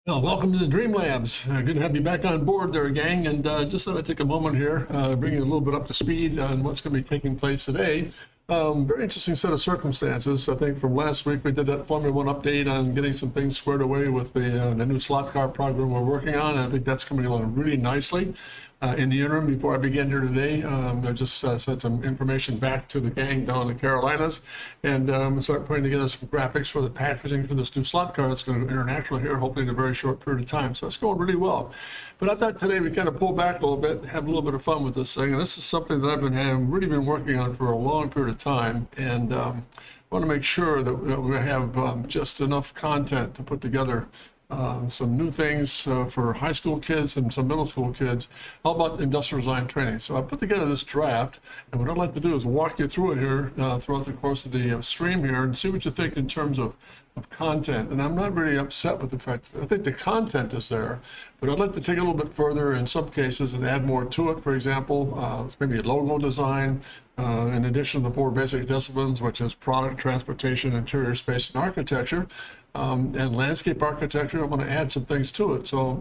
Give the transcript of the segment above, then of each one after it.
Well, welcome to the Dream Labs. Good to have you back on board there, gang. And just thought I'd take a moment here, bring you a little bit up to speed on what's going to be taking place today. Very interesting set of circumstances. I think from last week we did that Formula One update on getting some things squared away with the new slot car program we're working on. I think that's coming along really nicely. In the interim, before I begin here today, I just sent some information back to the gang down in the Carolinas and start putting together some graphics for the packaging for this new slot car that's going to go international here, hopefully in a very short period of time. So it's going really well. But I thought today we kind of pull back a little bit, have a little bit of fun with this thing. And this is something that I've really been working on for a long period of time. And want to make sure that we have just enough content to put together some new things for high school kids and some middle school kids, all about industrial design training. So I put together this draft, and what I'd like to do is walk you through it here throughout the course of the stream here and see what you think in terms of content. And I'm not really upset with the fact that I think the content is there, but I'd like to take it a little bit further in some cases and add more to it. For example, it's maybe a logo design, in addition to the four basic disciplines, which is product, transportation, interior space, and architecture, and landscape architecture. I'm going to add some things to it. So,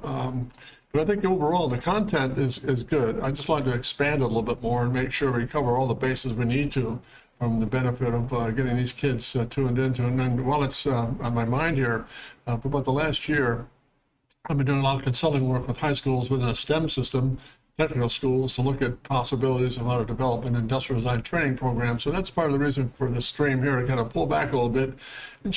but I think overall the content is good. I just like to expand it a little bit more and make sure we cover all the bases we need to from the benefit of getting these kids tuned into. And then while it's on my mind here, for about the last year, I've been doing a lot of consulting work with high schools within a STEM system, technical schools, to look at possibilities of how to develop an industrial design training program. So that's part of the reason for this stream here, to kind of pull back a little bit and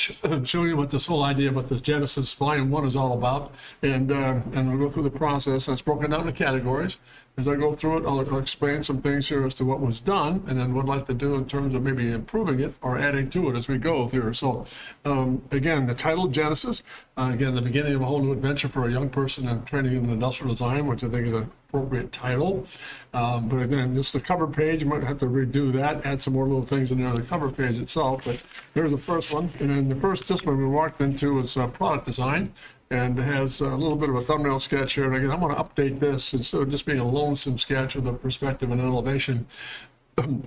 show you what this whole idea about this Genesis Volume 1 is all about. And we'll go through the process. It's broken down into categories. As I go through it, I'll explain some things here as to what was done and then what I'd like to do in terms of maybe improving it or adding to it as we go through. So again, the title Genesis, again, the beginning of a whole new adventure for a young person in training in industrial design, which I think is an appropriate title. But again, this is the cover page. You might have to redo that, add some more little things in there, the cover page itself. But here's the first one. And then the first discipline we walked into is product design. And it has a little bit of a thumbnail sketch here. And again, I'm going to update this instead of just being a lonesome sketch with a perspective and elevation,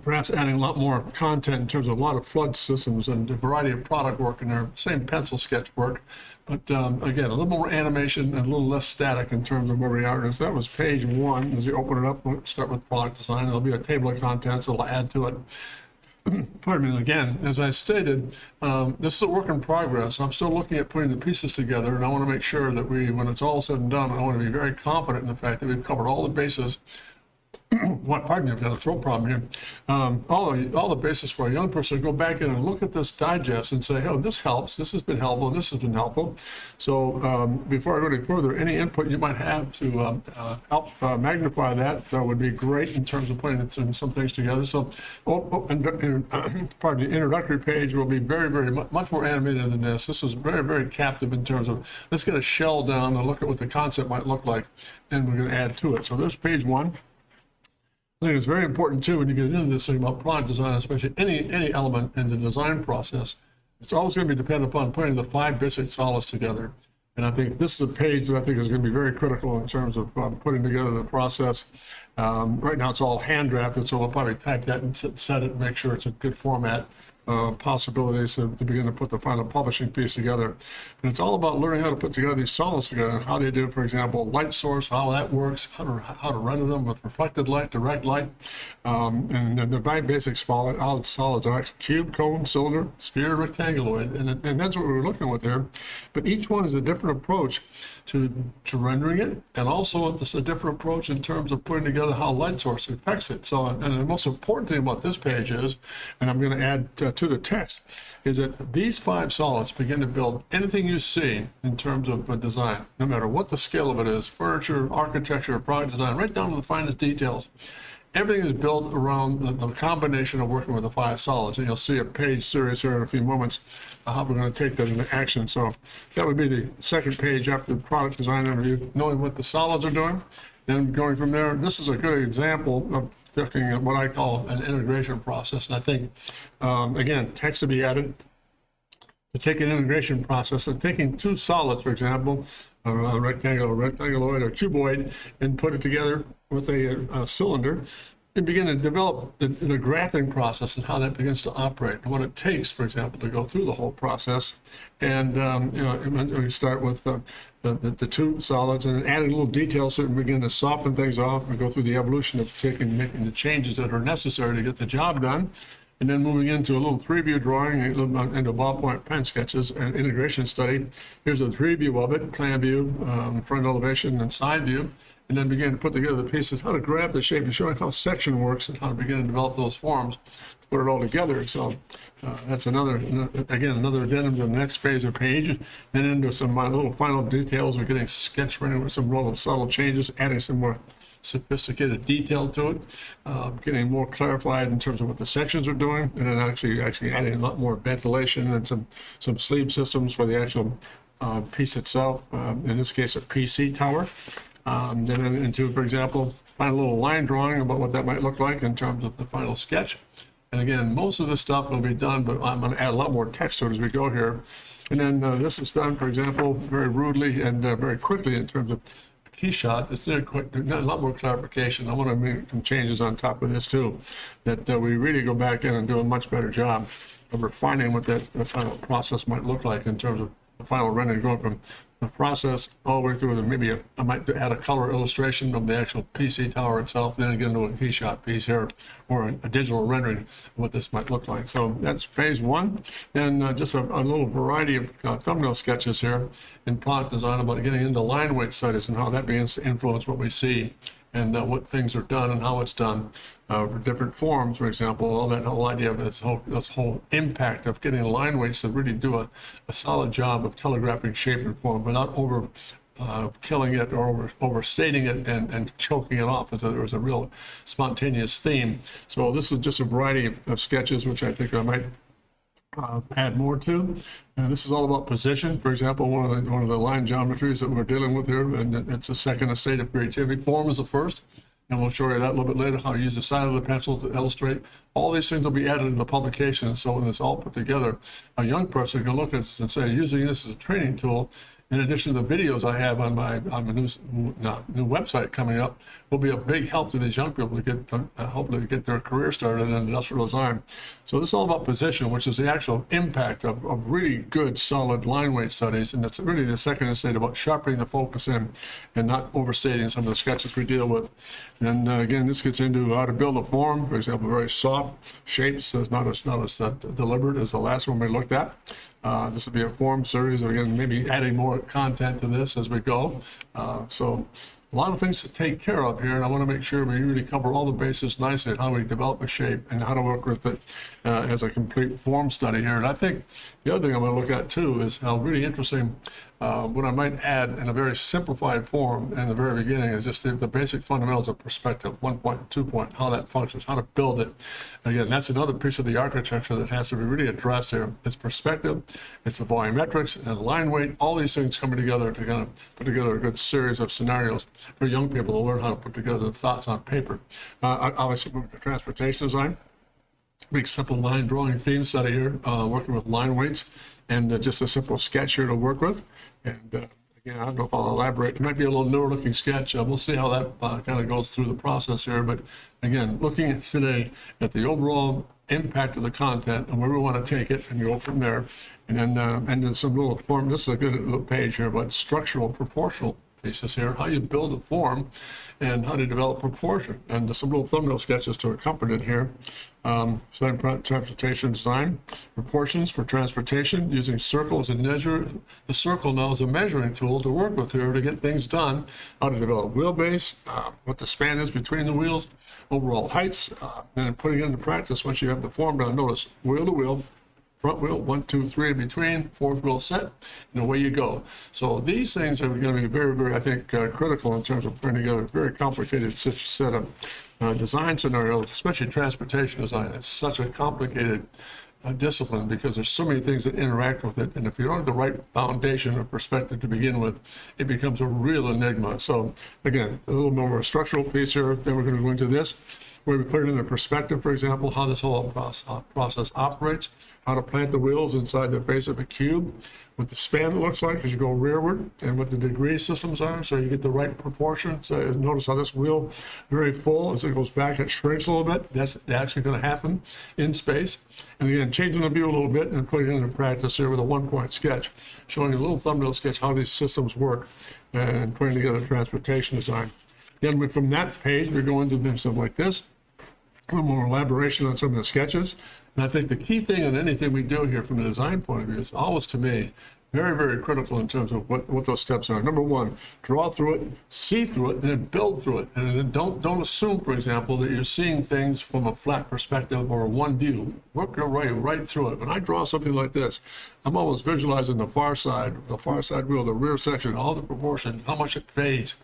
perhaps adding a lot more content in terms of a lot of flood systems and a variety of product work in there, same pencil sketch work. But again, a little more animation and a little less static in terms of where we are. And so that was page 1. As you open it up, we'll start with product design. There'll be a table of contents that'll add to it. Pardon me, again, as I stated, this is a work in progress. I'm still looking at putting the pieces together, and I want to make sure that when it's all said and done, I want to be very confident in the fact that we've covered all the bases. Pardon me, I've got a throat problem here. All the basis for a young person to go back in and look at this digest and say, oh, this helps, this has been helpful, and this has been helpful. So before I go any further, any input you might have to help magnify that would be great in terms of putting some things together. So, pardon me, the introductory page will be very, very much more animated than this. This is very, very captive in terms of, let's get a shell down and look at what the concept might look like, and we're going to add to it. So there's page 1. I think it's very important too when you get into this thing about product design, especially any element in the design process. It's always going to be dependent upon putting the 5 basic solids together. And I think this is a page that I think is going to be very critical in terms of putting together the process. Right now it's all hand drafted, so we'll probably type that and set it and make sure it's a good format. Possibilities to begin to put the final publishing piece together. And it's all about learning how to put together these solids together, how they do, for example, light source, how that works, how to render them with reflected light, direct light, and the 5 basic solids are cube, cone, cylinder, sphere, rectanguloid, and that's what we're looking with here. But each one is a different approach to rendering it, and also it's a different approach in terms of putting together how light source affects it. So, and the most important thing about this page is, and I'm going to add to the text, is that these 5 solids begin to build anything you see in terms of design, no matter what the scale of it is, furniture, architecture, product design, right down to the finest details. Everything is built around the combination of working with the 5 solids, and you'll see a page series here in a few moments how we're going to take that into action. So that would be the second page after the product design overview, knowing what the solids are doing. And going from there, this is a good example of looking at what I call an integration process. And I think, again, text to be added to take an integration process and taking 2 solids, for example, rectanguloid, or cuboid, and put it together with a cylinder. you begin to develop the grafting process and how that begins to operate and what it takes, for example, to go through the whole process. And you start with the two solids and adding little details so we begin to soften things off and go through the evolution of making the changes that are necessary to get the job done. And then moving into a little 3-view drawing, into ballpoint pen sketches and integration study. Here's a 3-view of it: plan view, front elevation, and side view. And then begin to put together the pieces, how to grab the shape, and showing how section works and how to begin to develop those forms, put it all together. So that's another addendum to the next phase of page. Then into some little final details. We're getting sketch ready with some little subtle changes, adding some more sophisticated detail to it, getting more clarified in terms of what the sections are doing, and then actually adding a lot more ventilation and some sleeve systems for the actual piece itself. In this case, a PC tower. Then into, for example, find a little line drawing about what that might look like in terms of the final sketch. And again, most of this stuff will be done, but I'm going to add a lot more text to it as we go here. And then this is done, for example, very rudely and very quickly in terms of key shot. It's a lot more clarification. I want to make some changes on top of this too, that we really go back in and do a much better job of refining what the final process might look like in terms of the final rendering, going from the process all the way through. And maybe I might add a color illustration of the actual PC tower itself, then get into a key shot piece here, or a digital rendering of what this might look like. So that's phase 1. Then just a little variety of thumbnail sketches here in product design about getting into line weight studies and how that begins to influence what we see and what things are done and how it's done for different forms, for example. All that whole idea of this whole impact of getting line weights to really do a solid job of telegraphing shape and form without killing it or overstating it and choking it off. There was a real spontaneous theme. So this is just a variety of sketches, which I think I might add more to. And this is all about position. For example, one of the line geometries that we're dealing with here, and it's a second estate of creativity. Form is the first, and we'll show you that a little bit later, how to use the side of the pencil to illustrate. All these things will be added in the publication. So when it's all put together, a young person can look at this and say, using this as a training tool, in addition to the videos I have on my new website coming up, will be a big help to these young people to get hopefully get their career started in industrial design. So this is all about position, which is the actual impact of really good, solid line weight studies, and it's really the second estate about sharpening the focus in and not overstating some of the sketches we deal with. And again, this gets into how to build a form. For example, very soft shapes, so it's not as deliberate as the last one we looked at. This will be a form series, again, maybe adding more content to this as we go. So a lot of things to take care of here, and I want to make sure we really cover all the bases nicely, how we develop a shape and how to work with it as a complete form study here. And I think the other thing I'm going to look at too is how really interesting what I might add in a very simplified form in the very beginning is just the basic fundamentals of perspective, 1 point, 2 point, how that functions, how to build it. Again, that's another piece of the architecture that has to be really addressed here. It's perspective, it's the volumetrics and line weight, all these things coming together to kind of put together a good series of scenarios for young people to learn how to put together thoughts on paper. Obviously, moving to transportation design. Big simple line drawing theme study here, working with line weights and just a simple sketch here to work with. And again, I don't know if I'll elaborate. It might be a little newer looking sketch. We'll see how that kind of goes through the process here. But again, looking today at the overall impact of the content and where we want to take it and go from there. And then some little form. This is a good little page here about structural proportional pieces here, how you build a form and how to develop proportion, and just some little thumbnail sketches to accompany it here. Transportation design, proportions for transportation, using circles and measure. The circle now is a measuring tool to work with here to get things done, how to develop wheelbase, what the span is between the wheels, overall heights, and then putting it into practice once you have the form done. Notice wheel to wheel, front wheel, 1, 2, 3 in between, fourth wheel set, and away you go. So these things are going to be very, very, I think, critical in terms of putting together a very complicated set of design scenarios, especially transportation design. It's such a complicated discipline because there's so many things that interact with it. And if you don't have the right foundation or perspective to begin with, it becomes a real enigma. So again, a little more of a structural piece here. Then we're going to go into this. where we put it into perspective, for example, how this whole process operates, how to plant the wheels inside the face of a cube, what the span looks like as you go rearward, and what the degree systems are, so you get the right proportion. So notice how this wheel, very full, as it goes back, it shrinks a little bit. That's actually going to happen in space. And again, changing the view a little bit and putting it into practice here with a one-point sketch, showing a little thumbnail sketch how these systems work and putting together transportation design. Then from that page, we go into something like this, a little more elaboration on some of the sketches. And I think the key thing in anything we do here from the design point of view is always, to me, very, very critical in terms of what those steps are. Number one, draw through it, see through it, and then build through it. And then don't assume, for example, that you're seeing things from a flat perspective or one view. Work your way right through it. When I draw something like this, I'm almost visualizing the far side wheel, the rear section, all the proportion, how much it fades,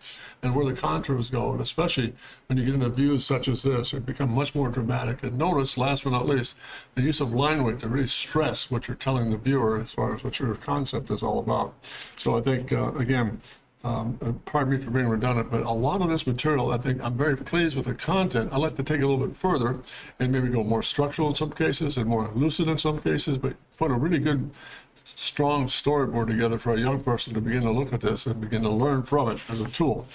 and where the contours go. And especially when you get into views such as this, it becomes much more dramatic. And notice, last but not least, the use of line weight to really stress what you're telling the viewer as far as what your concept is all about. So I think, again, pardon me for being redundant, but a lot of this material, I think I'm very pleased with the content. I like to take it a little bit further and maybe go more structural in some cases and more lucid in some cases, but put a really good, strong storyboard together for a young person to begin to look at this and begin to learn from it as a tool.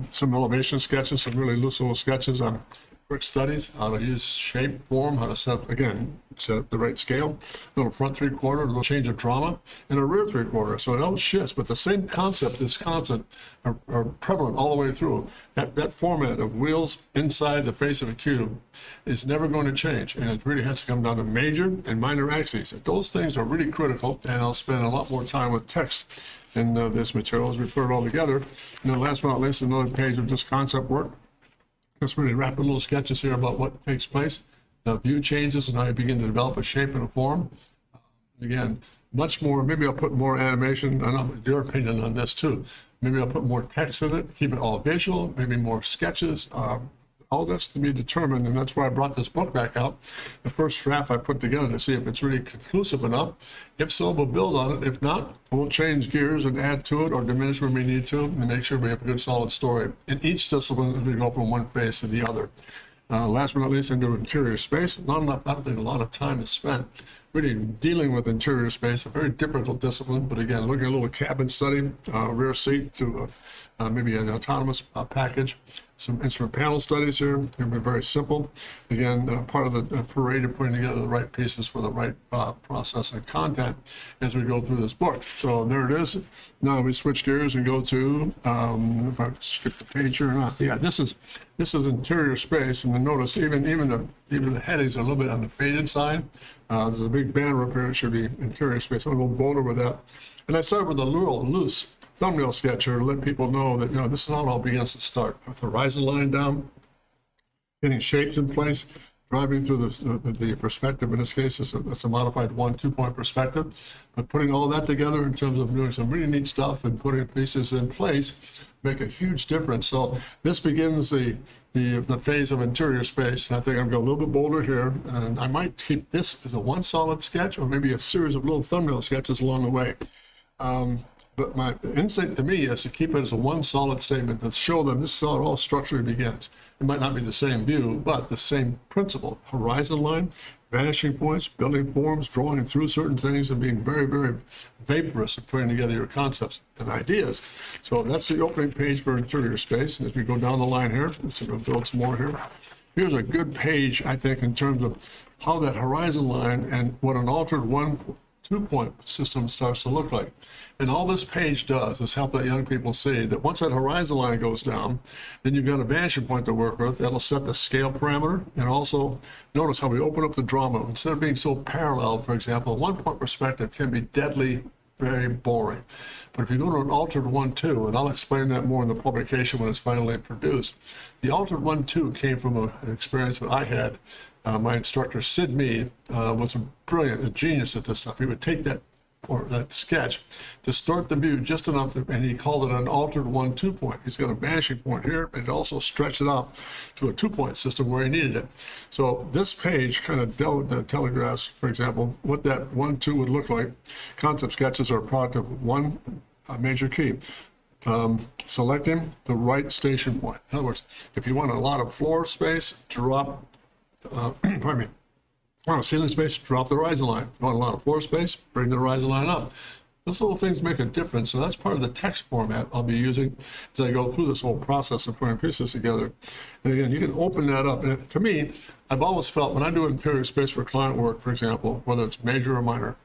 Some elevation sketches, some really loose little sketches on quick studies, how to use shape, form, how to set up the right scale, little front 3/4, a little change of drama, and a rear 3/4. So it all shifts, but the same concept is constant, are prevalent all the way through. That format of wheels inside the face of a cube is never going to change, and it really has to come down to major and minor axes. Those things are really critical, and I'll spend a lot more time with text in this material as we put it all together. And then last but not least, another page of just concept work. Just really rapid little sketches here about what takes place, the view changes, and how you begin to develop a shape and a form. Again, much more, maybe I'll put more animation, I know your opinion on this too. Maybe I'll put more text in it, keep it all visual, maybe more sketches. All this to be determined, and that's why I brought this book back out. The first draft I put together to see if it's really conclusive enough. If so, we'll build on it. If not, we'll change gears and add to it or diminish when we need to and make sure we have a good solid story in each discipline as we go from one phase to the other. Last but not least, into interior space. I don't think a lot of time is spent really dealing with interior space, a very difficult discipline, but again, looking at a little cabin study, rear seat to maybe an autonomous package, some instrument panel studies here, going to be very simple. Again, part of the parade of putting together the right pieces for the right process and content as we go through this book. So there it is. Now we switch gears and go to, if I skip the page here or not, yeah, this is interior space, and then notice even the headings are a little bit on the faded side. There's a big banner up here. It should be interior space. I'm a little bold over that. And I started with a little loose thumbnail sketch here to let people know that, this is how it all begins to start. With the horizon line down, getting shapes in place, driving through the perspective. In this case, it's a modified 1-2-point perspective. But putting all that together in terms of doing some really neat stuff and putting pieces in place make a huge difference. So this begins the phase of interior space. And I think I'm going a little bit bolder here. And I might keep this as a one solid sketch or maybe a series of little thumbnail sketches along the way. But my instinct to me is to keep it as a one solid statement to show them this is how it all structurally begins. It might not be the same view, but the same principle. Horizon line, vanishing points, building forms, drawing through certain things, and being very, very vaporous at putting together your concepts and ideas. So that's the opening page for interior space. And as we go down the line here, let's build some more here. Here's a good page, I think, in terms of how that horizon line and what an altered 1-2-point system starts to look like. And all this page does is help that young people see that once that horizon line goes down, then you've got a vanishing point to work with. That'll set the scale parameter. And also notice how we open up the drama. Instead of being so parallel, for example, a 1-point perspective can be deadly, very boring. But if you go to an altered 1-2, and I'll explain that more in the publication when it's finally produced, the altered 1-2 came from an experience that I had. My instructor, Sid Mead, was a genius at this stuff. He would take that sketch, distort the view just enough, and he called it an altered 1-2-point. He's got a vanishing point here, but it also stretched it out to a 2-point system where he needed it. So this page kind of telegraphs, for example, what that 1-2 would look like. Concept sketches are a product of one major key. selecting the right station point. In other words, if you want a lot of floor space, drop, pardon me, want a ceiling space, drop the horizon line. If you want a lot of floor space, bring the horizon line up. Those little things make a difference. So that's part of the text format I'll be using as I go through this whole process of putting pieces together. And again, you can open that up. And to me, I've always felt when I do interior space for client work, for example, whether it's major or minor,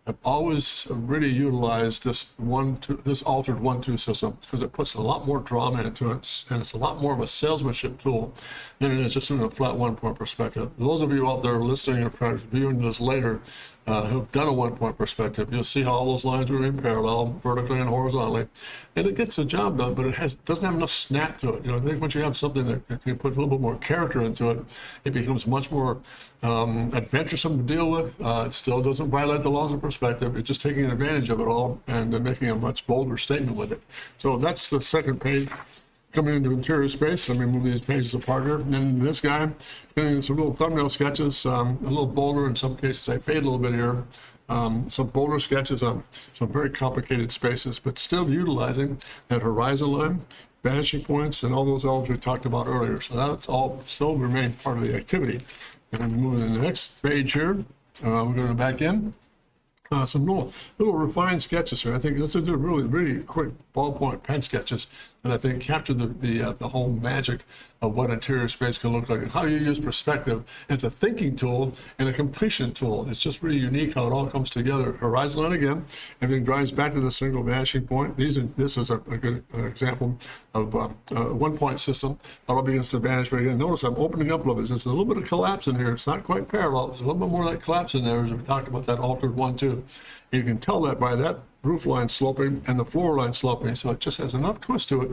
I've always really utilized this altered 1-2 system because it puts a lot more drama into it, and it's a lot more of a salesmanship tool than it is just in a flat 1-point perspective. Those of you out there listening or viewing this later who've done a 1-point perspective, you'll see how all those lines are in parallel, vertically and horizontally, and it gets the job done, but it doesn't have enough snap to it. You know, I think once you have something that can put a little bit more character into it, it becomes much more adventuresome to deal with. It still doesn't violate the laws of perspective. It's just taking advantage of it all and making a much bolder statement with it. So that's the second page. Coming into interior space, let me move these pages apart here. And then this guy, getting some little thumbnail sketches, a little bolder in some cases. I fade a little bit here. Some bolder sketches on some very complicated spaces, but still utilizing that horizon line, vanishing points, and all those elements we talked about earlier. So that's all still remain part of the activity. And then moving to the next page here, we're going to back in. Some little refined sketches here. I think let's do really quick ballpoint pen sketches that I think capture the whole magic of what interior space can look like and how you use perspective as a thinking tool and a completion tool. It's just really unique how it all comes together. Horizon line again, everything drives back to the single vanishing point. This is a good example of a 1-point system. It all begins to vanish, but again, notice I'm opening up a little bit. There's a little bit of collapse in here. It's not quite parallel. There's a little bit more of that collapse in there as we talked about that altered 1-2. You can tell that by that roof line sloping and the floor line sloping. So it just has enough twist to it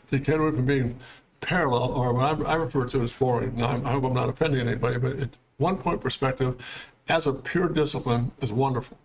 to get away from being parallel, or what I refer to as boring. Now, I hope I'm not offending anybody, but 1-point perspective as a pure discipline is wonderful.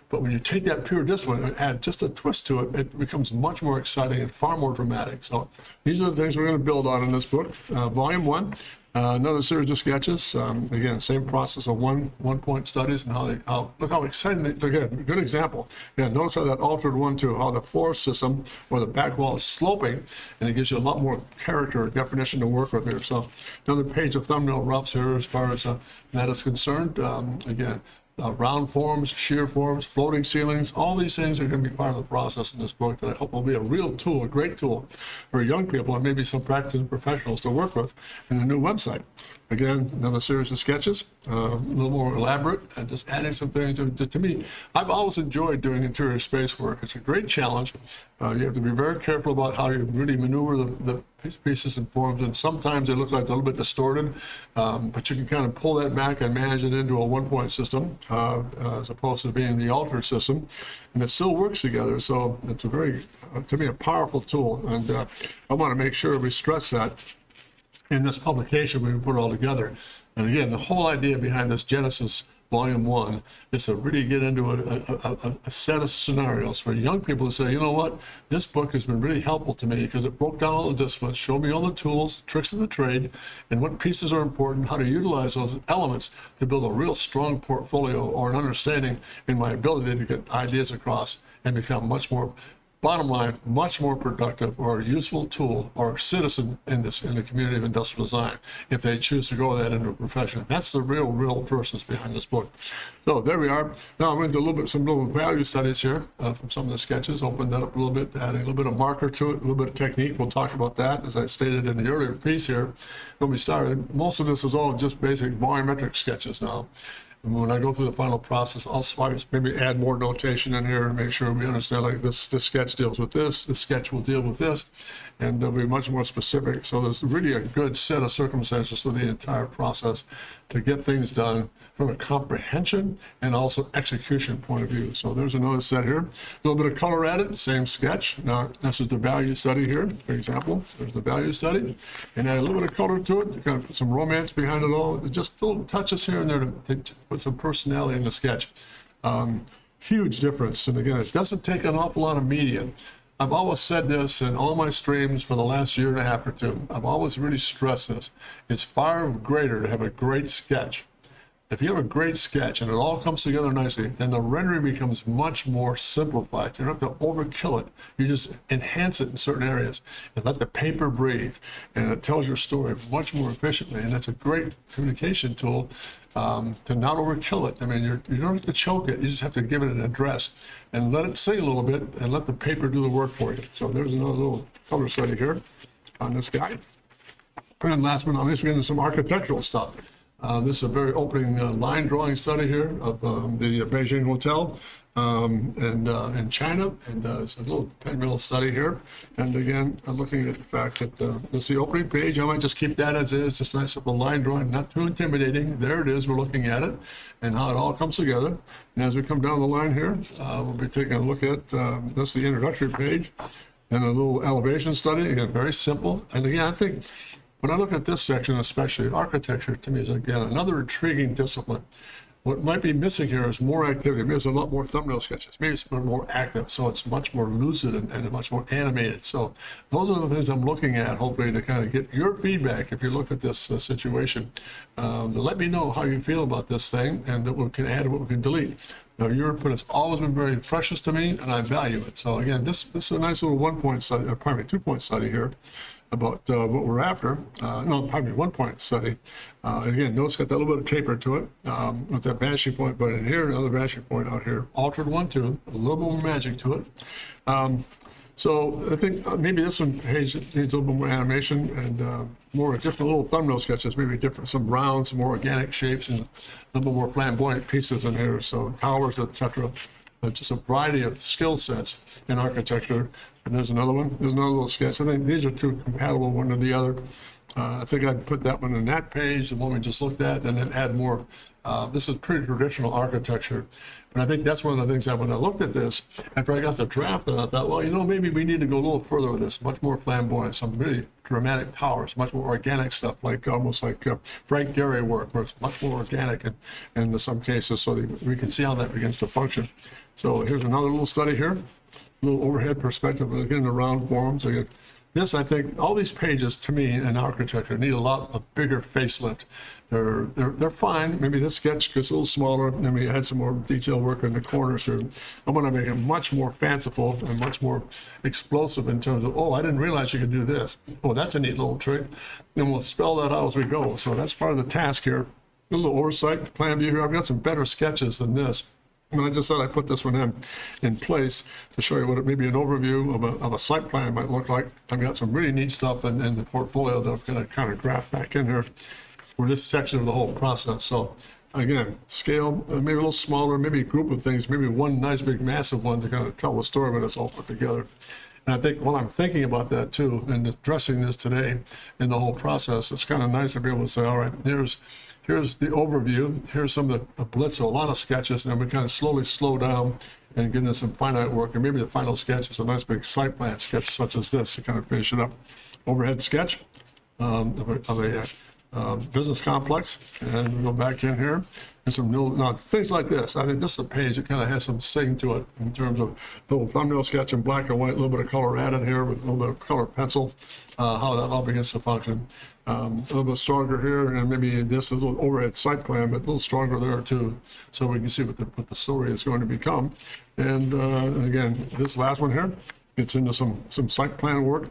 But when you take that pure discipline and add just a twist to it, it becomes much more exciting and far more dramatic. So these are the things we're going to build on in this book. Volume 1. Another series of sketches. Again, same process of one-point studies and look how exciting again, good example. Yeah, notice how that altered 1-2, how the floor system or the back wall is sloping, and it gives you a lot more character or definition to work with here. So another page of thumbnail roughs here as far as that is concerned. Again, round forms, shear forms, floating ceilings, all these things are going to be part of the process in this book that I hope will be a real tool, a great tool for young people and maybe some practicing professionals to work with in the new website. Again, another series of sketches, a little more elaborate, and just adding some things. To me, I've always enjoyed doing interior space work. It's a great challenge. You have to be very careful about how you really maneuver the pieces and forms, and sometimes they look like a little bit distorted, but you can kind of pull that back and manage it into a 1-point system as opposed to being the altered system, and it still works together. So it's a very, to me, a powerful tool, and I want to make sure we stress that in this publication when we put it all together. And again, the whole idea behind this Genesis Volume 1 is to really get into a set of scenarios for young people to say, you know what, this book has been really helpful to me because it broke down all the disciplines, showed me all the tools, tricks of the trade, and what pieces are important, how to utilize those elements to build a real strong portfolio or an understanding in my ability to get ideas across and become much more, bottom line, much more productive or a useful tool or citizen in the community of industrial design if they choose to go that into a profession. That's the real persons behind this book. So there we are. Now I'm going to do some little value studies here from some of the sketches. Open that up a little bit, adding a little bit of marker to it, a little bit of technique. We'll talk about that as I stated in the earlier piece here when we started. Most of this is all just basic volumetric sketches now. And when I go through the final process, I'll maybe add more notation in here and make sure we understand, like this sketch deals with this sketch will deal with this, and they'll be much more specific. So there's really a good set of circumstances for the entire process to get things done from a comprehension and also execution point of view. So there's another set here. A little bit of color added, same sketch. Now this is the value study here, for example. There's the value study, and add a little bit of color to it to kind of put some romance behind it all. Just little touches here and there to put some personality in the sketch. Huge difference. And again, it doesn't take an awful lot of media. I've always said this in all my streams for the last year and a half or two. I've always really stressed this. It's far greater to have a great sketch if you have a great sketch and it all comes together nicely, then the rendering becomes much more simplified. You don't have to overkill it. You just enhance it in certain areas and let the paper breathe. And it tells your story much more efficiently. And that's a great communication tool to not overkill it. I mean, you don't have to choke it. You just have to give it an address and let it sing a little bit and let the paper do the work for you. So there's another little color study here on this guy. And last but not least, we get into some architectural stuff. This is a very opening line drawing study here of the Beijing Hotel in China, and it's a little pinwheel study here. And again, looking at the fact that this is the opening page. I might just keep that as is, just a nice simple line drawing, not too intimidating. There it is. We're looking at it and how it all comes together. And as we come down the line here, we'll be taking a look at this is the introductory page and a little elevation study. Again, very simple. And again, I think when I look at this section, especially architecture, to me is again another intriguing discipline. What might be missing here is more activity. Maybe there's a lot more thumbnail sketches. Maybe it's more active, so it's much more lucid and much more animated. So those are the things I'm looking at, hopefully, to kind of get your feedback if you look at this situation. To let me know how you feel about this thing and what we can add and what we can delete. Now, your input has always been very precious to me, and I value it. So again, this is a nice little 1-point study, or pardon me, 2-point study here about what we're after. No, pardon me, 1-point study. Again, notice got that little bit of taper to it with that vanishing point, but in here, another vanishing point out here, altered 1, 2, a little more magic to it. So I think maybe this one page needs a little bit more animation and more different little thumbnail sketches, maybe different, some round, some more organic shapes, and a little more flamboyant pieces in here. So towers, etc. Just a variety of skill sets in architecture. And there's another one. There's another little sketch. I think these are two compatible, one to the other. I think I'd put that one in that page, the one we just looked at, and then add more. This is pretty traditional architecture. But I think that's one of the things that when I looked at this, after I got the draft, I thought, well, maybe we need to go a little further with this, much more flamboyant, some really dramatic towers, much more organic stuff, like almost like Frank Gehry work, where it's much more organic in some cases, so that we can see how that begins to function. So here's another little study here, a little overhead perspective, again, the round forms. Again, this, I think, all these pages to me in architecture need a lot of bigger facelift. They're fine. Maybe this sketch gets a little smaller, and then we add some more detail work in the corners here. I'm going to make it much more fanciful and much more explosive in terms of, oh, I didn't realize you could do this. Oh, that's a neat little trick. And we'll spell that out as we go. So that's part of the task here. A little oversight, plan view here. I've got some better sketches than this. And I just thought I'd put this one in place to show you what maybe an overview of a site plan might look like. I've got some really neat stuff in the portfolio that I'm going to kind of graph back in here for this section of the whole process. So again, scale, maybe a little smaller, maybe a group of things, maybe one nice big massive one to kind of tell the story when it's all put together. And I think while I'm thinking about that too, and addressing this today in the whole process, it's kind of nice to be able to say, all right, here's the overview, here's some of the blitz, a lot of sketches, and then we kind of slowly slow down and get into some finite work, and maybe the final sketch is a nice big site plan sketch such as this to kind of finish it up. Overhead sketch of a business complex, and we go back in here and some new things like this. I think this is a page that kind of has some sing to it in terms of a little thumbnail sketch in black and white, a little bit of color added here with a little bit of color pencil, how that all begins to function. A little bit stronger here, and maybe this is a little overhead site plan, but a little stronger there too, so we can see what the story is going to become. And again, this last one here gets into some site plan work.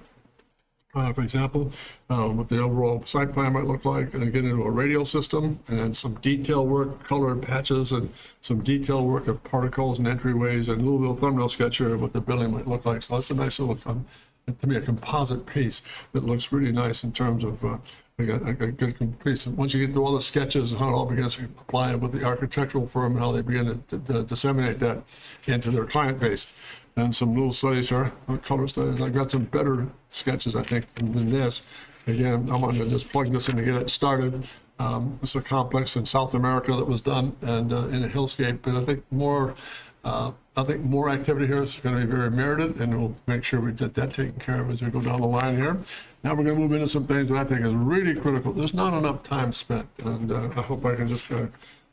For example, what the overall site plan might look like, and get into a radial system, and some detail work, colored patches, and some detail work of particles and entryways, and a little bit of thumbnail sketch here of what the building might look like. So that's a nice little, to me, a composite piece that looks really nice in terms of a good piece. And once you get through all the sketches and how it all begins to apply with the architectural firm and how they begin to disseminate that into their client base. And some little studies here, color studies. I've got some better sketches, I think, than this. Again, I'm going to just plug this in to get it started. It's a complex in South America that was done and in a hillscape, but I think more activity here is going to be very merited, and we'll make sure we get that taken care of as we go down the line here. Now we're going to move into some things that I think is really critical. There's not enough time spent, and I hope I can just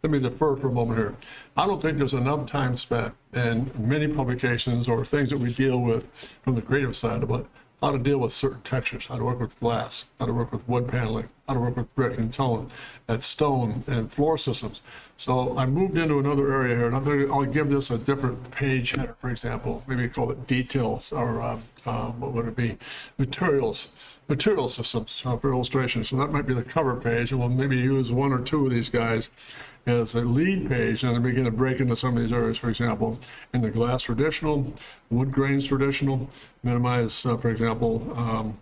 let me defer for a moment here. I don't think there's enough time spent in many publications or things that we deal with from the creative side about how to deal with certain textures, how to work with glass, how to work with wood paneling, how to work with brick and stone and floor systems. So I moved into another area here, and I'll give this a different page header, for example. Maybe call it details, or what would it be? Material systems for illustration. So that might be the cover page, and we'll maybe use one or two of these guys as a lead page, and then begin to break into some of these areas. For example, in the glass traditional, wood grains traditional, minimize, for example,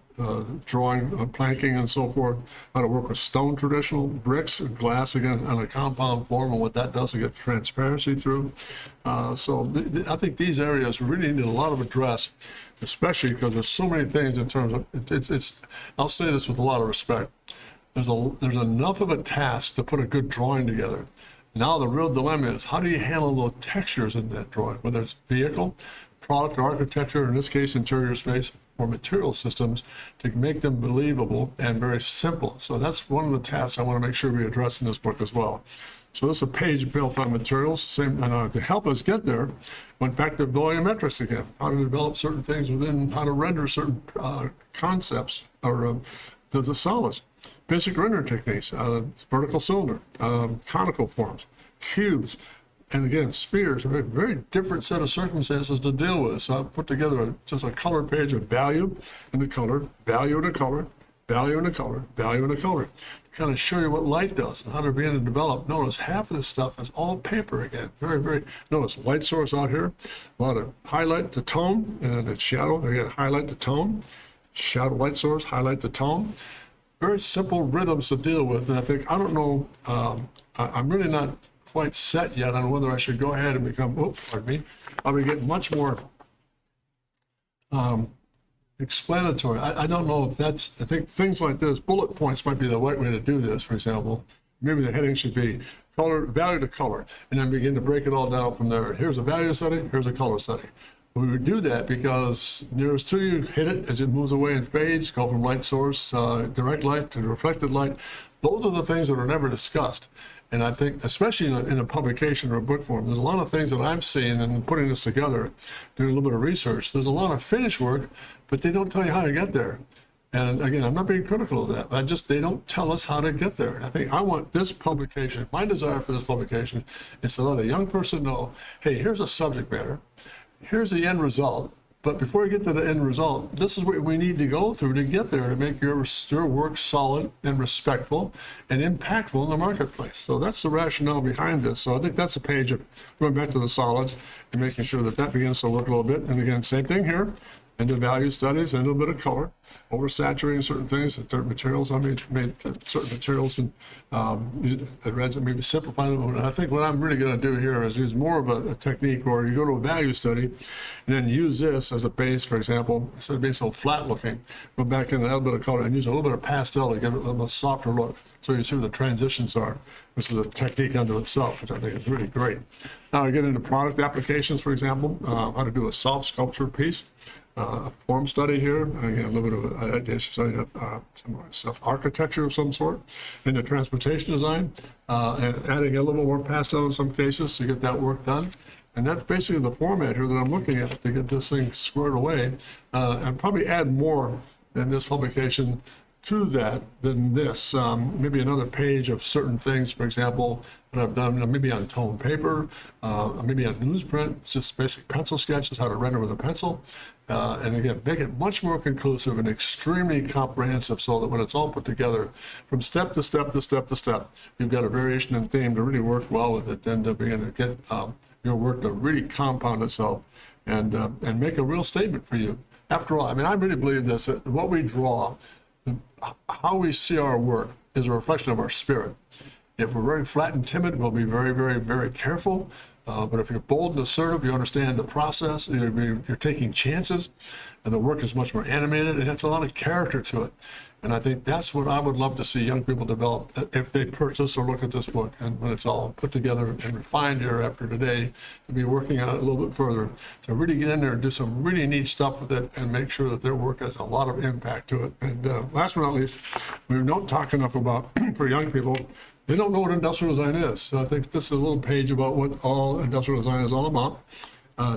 drawing, planking, and so forth. How to work with stone traditional, bricks, and glass, again, on a compound form, and what that does to get transparency through. So I think these areas really need a lot of address, especially because there's so many things in terms of, I'll say this with a lot of respect. There's enough of a task to put a good drawing together. Now the real dilemma is, how do you handle those textures in that drawing, whether it's vehicle, product, or architecture, in this case interior space, or material systems, to make them believable and very simple. So that's one of the tasks I want to make sure we address in this book as well. So this is a page built on materials. And to help us get there, went back to volumetrics again, how to develop certain things within, how to render certain concepts, or the solids. Basic rendering techniques, vertical cylinder, conical forms, cubes, and again, spheres. A very different set of circumstances to deal with. So I put together just a color page of value in the color, value in the color, value in the color, value in the color. To kind of show you what light does and how to begin to develop. Notice half of this stuff is all paper again. Notice light source out here, a lot of highlight to tone, and then it's shadow, again, highlight to tone, shadow, light source, highlight to tone. Very simple rhythms to deal with, and I don't know, I'm really not quite set yet on whether I should go ahead and become, I'll be getting much more explanatory. I don't know if I think things like this, bullet points might be the right way to do this, for example. Maybe the heading should be color, value to color, and then begin to break it all down from there. Here's a value study, here's a color study. We would do that because nearest to you, hit it as it moves away and fades, go from light source, direct light to reflected light. Those are the things that are never discussed. And I think, especially in a publication or a book form, there's a lot of things that I've seen in putting this together, doing a little bit of research. There's a lot of finished work, but they don't tell you how to get there. And again, I'm not being critical of that. They don't tell us how to get there. And I think I want this publication, my desire for this publication is to let a young person know, hey, here's a subject matter. Here's the end result, but before you get to the end result, this is what we need to go through to get there, to make your work solid and respectful and impactful in the marketplace. So that's the rationale behind this. So I think that's a page of going back to the solids and making sure that begins to work a little bit. And again, same thing here. Into value studies and a little bit of color, oversaturating certain things, certain materials. I made certain materials and maybe simplify them. And I think what I'm really going to do here is use more of a technique, or you go to a value study and then use this as a base, for example, instead of being so flat looking, go back in a little bit of color and use a little bit of pastel to give it a softer look. So you see what the transitions are, which is a technique unto itself, which I think is really great. Now I get into product applications, for example, how to do a soft sculpture piece. A form study here, again, a little bit of a study of some architecture of some sort, into transportation design, and adding a little more pastel in some cases to get that work done. And that's basically the format here that I'm looking at to get this thing squared away, and probably add more in this publication to that than this. Maybe another page of certain things, for example, that I've done, maybe on toned paper, maybe on newsprint, just basic pencil sketches, how to render with a pencil. And again, make it much more conclusive and extremely comprehensive, so that when it's all put together from step to step to step to step, you've got a variation in theme to really work well with it, and to begin to get your work to really compound itself and make a real statement for you. After all, I mean, I really believe this, that what we draw, how we see our work is a reflection of our spirit. If we're very flat and timid, we'll be very, very, very careful. But if you're bold and assertive, you understand the process, you're taking chances, and the work is much more animated, and it's a lot of character to it. And I think that's what I would love to see young people develop if they purchase or look at this book, and when it's all put together and refined here after today, to be working on it a little bit further, to really get in there and do some really neat stuff with it and make sure that their work has a lot of impact to it. And last but not least, we don't talk enough about, for young people, they don't know what industrial design is. So I think this is a little page about what all industrial design is all about.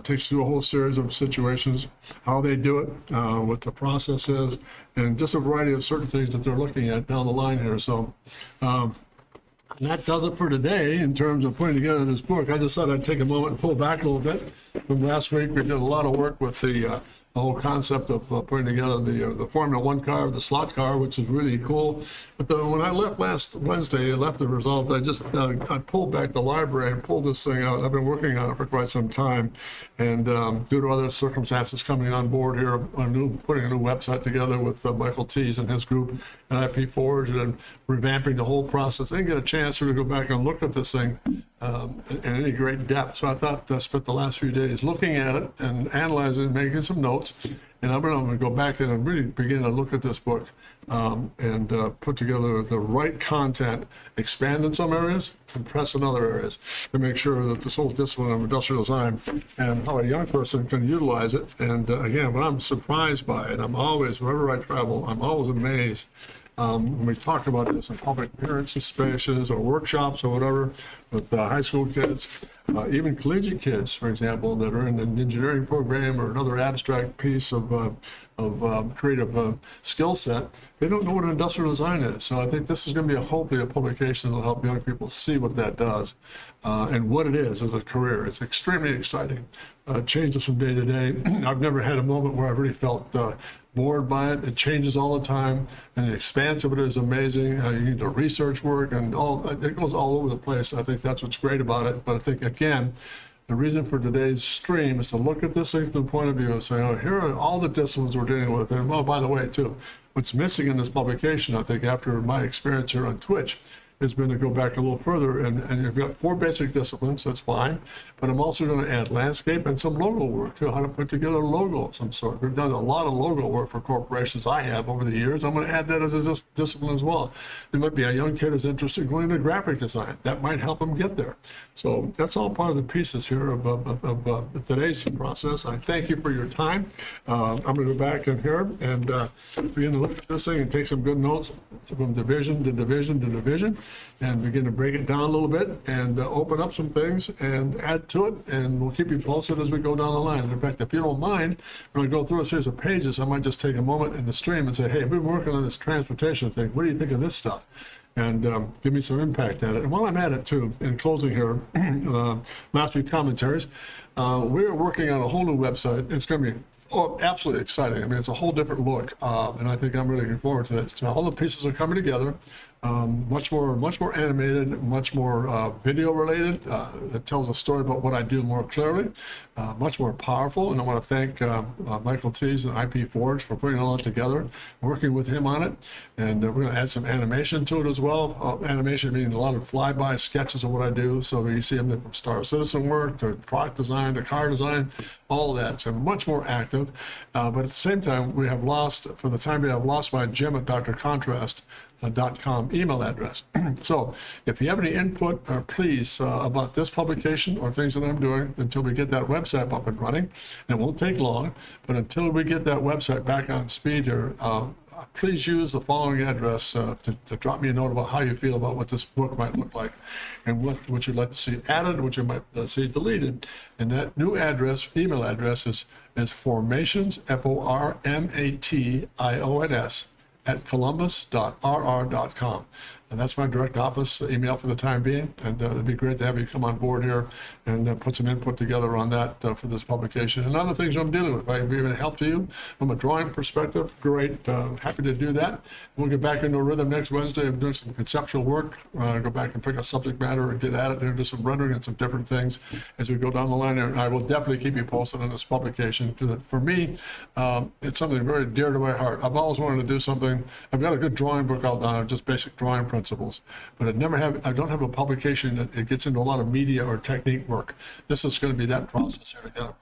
Takes you through a whole series of situations, how they do it, what the process is, and just a variety of certain things that they're looking at down the line here. So and that does it for today in terms of putting together this book. I just thought I'd take a moment and pull back a little bit. From last week, we did a lot of work with the whole concept of putting together the Formula One car, the slot car, which is really cool. But then when I left last Wednesday, I left the result. I pulled back the library and pulled this thing out. I've been working on it for quite some time, and due to other circumstances coming on board here, putting a new website together with Michael Tees and his group at IP Forge, and revamping the whole process. I didn't get a chance to go back and look at this thing in any great depth. So I thought I spent the last few days looking at it and analyzing it, making some notes. And I'm going to go back in and really begin to look at this book and put together the right content, expand in some areas, compress in other areas, to make sure that this whole discipline of industrial design and how a young person can utilize it. And again, what I'm surprised by, and I'm always, wherever I travel, I'm always amazed. When we talk about this in public appearances spaces or workshops or whatever with high school kids, even collegiate kids, for example, that are in an engineering program or another abstract piece of creative skill set, they don't know what industrial design is. So I think this is going to be hopefully a publication that will help young people see what that does and what it is as a career. It's extremely exciting. Changes from day to day. I've never had a moment where I've really felt bored by it. It changes all the time, and the expanse of it is amazing. You need the research work, and it goes all over the place. I think that's what's great about it. But I think, again, the reason for today's stream is to look at this thing from the point of view of saying, oh, here are all the disciplines we're dealing with. And, well, by the way, too, what's missing in this publication, I think, after my experience here on Twitch, has been to go back a little further, and you've got 4 basic disciplines, that's fine, but I'm also going to add landscape and some logo work too, how to put together a logo of some sort. We've done a lot of logo work for corporations I have over the years. I'm going to add that as a discipline as well. There might be a young kid who's interested in going into graphic design. That might help them get there. So that's all part of the pieces here of today's process. I thank you for your time. I'm going to go back in here and begin to look at this thing and take some good notes from division to division to division, and begin to break it down a little bit and open up some things and add to it, and we'll keep you posted as we go down the line. And in fact, if you don't mind, when I go through a series of pages, I might just take a moment in the stream and say, hey, we've been working on this transportation thing. What do you think of this stuff? And give me some impact at it. And while I'm at it too, in closing here, last few commentaries, we're working on a whole new website. It's going to be absolutely exciting. I mean, it's a whole different look, and I think I'm really looking forward to it. So all the pieces are coming together. Much more animated, much more video related. It tells a story about what I do more clearly, much more powerful. And I want to thank Michael Tees and IP Forge for putting all that together, working with him on it. And we're going to add some animation to it as well. Animation meaning a lot of flyby sketches of what I do. So you see them from Star Citizen work to product design to car design, all of that. So much more active. But at the same time, we have lost, for the time being, I've lost my Jim at drcontrast.com email address. So if you have any input, please, about this publication or things that I'm doing until we get that website up and running, and it won't take long, but until we get that website back on speed here, please use the following address to drop me a note about how you feel about what this book might look like and what you'd like to see added, what you might see deleted. And that new address, email address, is formations, FORMATIONS, at columbus.rr.com. And that's my direct office email for the time being. And it'd be great to have you come on board here and put some input together on that for this publication. And other things I'm dealing with, if I can be of help to you from a drawing perspective, great. Happy to do that. We'll get back into a rhythm next Wednesday of doing some conceptual work. Go back and pick a subject matter and get at it and do some rendering and some different things as we go down the line. And I will definitely keep you posted on this publication, because for me, it's something very dear to my heart. I've always wanted to do something. I've got a good drawing book out there, just basic drawing principles, but I don't have a publication that it gets into a lot of media or technique work. This is going to be that process here. I got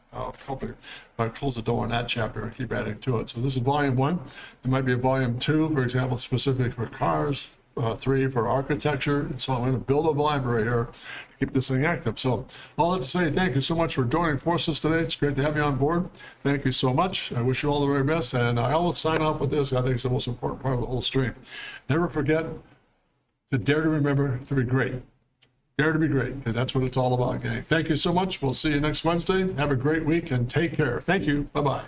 hopefully close the door on that chapter and keep adding to it. So this is volume 1. There might be a volume 2, for example, specific for cars, 3 for architecture, and so I'm going to build a library here to keep this thing active. So all that to say, thank you so much for joining forces today. It's great to have you on board. Thank you so much. I wish you all the very best, and I always sign off with this. I think it's the most important part of the whole stream. Never forget to dare to remember to be great. Dare to be great, because that's what it's all about, gang. Thank you so much. We'll see you next Wednesday. Have a great week and take care. Thank you. Bye-bye.